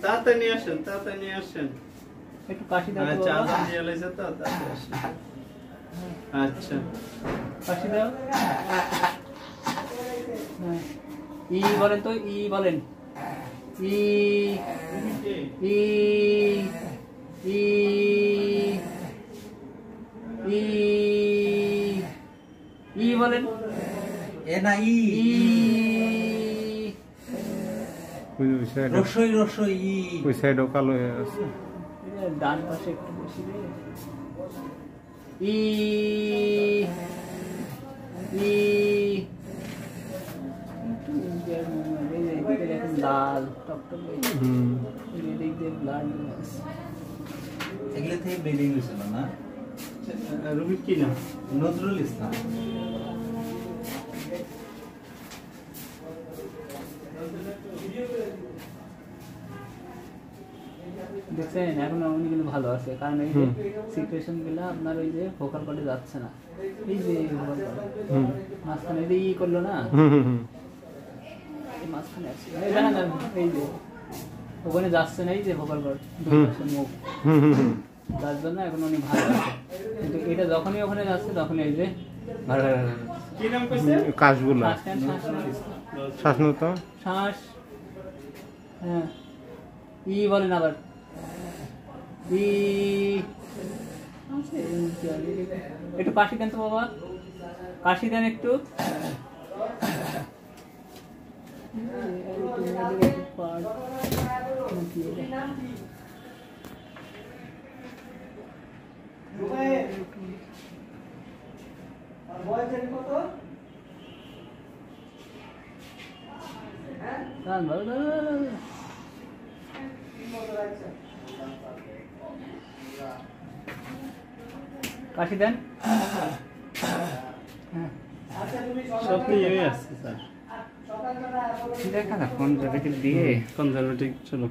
তাড়াতাড়ি নিয়ে আসেন, তাড়াতাড়ি নিয়ে আসেন। একটু কাশি দাও তো চা বাবা। নিয়ে এলাইছে তো, তাড়াতাড়ি আসেন। আচ্ছা, কাশি দাও। হ্যাঁ। ই বলেন তো, ই বলেন। ই ই ই ই ই বলেন। এ না ই ই রসই রসই ই ওই সাইডও কালো হয়ে আছে। ডান পাশে একটু বেশি রে। ই ই একটু ইন্ডিয়ার মুভমেন্ট, এই যে এদিকে দেখেন লাল টকটকে, এদিক দিয়ে ব্লাড আছে। এগুলো থেকে বেরিয়ে গেছিল না? রুবির কি নাম? নজরুল ইসলাম। দেখছেন এখন উনি কিন্তু ভালো আছে, কারণ এই যে সিচুয়েশন গুলো আপনার ওই যে ভোকাল কর্ডে যাচ্ছে না, এই যে ভোকাল কর্ড মাঝখানে এই ই করলো না, এই মাঝখানে আছে এই জানেন না, এই যে ওখানে যাচ্ছে না, এই যে ভোকাল কর্ড মুখ, তার জন্য এখন উনি ভালো আছে। কিন্তু এটা যখনই ওখানে যাচ্ছে তখনই এই যে ভালো কি নাম কইছে? কাশগুলা শ্বাস নতো শ্বাস। হ্যাঁ, ই বলেন আবার। ই একটু কাশি দেন তো বাবা, কাশি দেন একটু। কাশি দেন। সব নিয়ে আসছে স্যার। দেখা না কনজারভেটিভ দিয়ে কনজারভেটিভ চলো।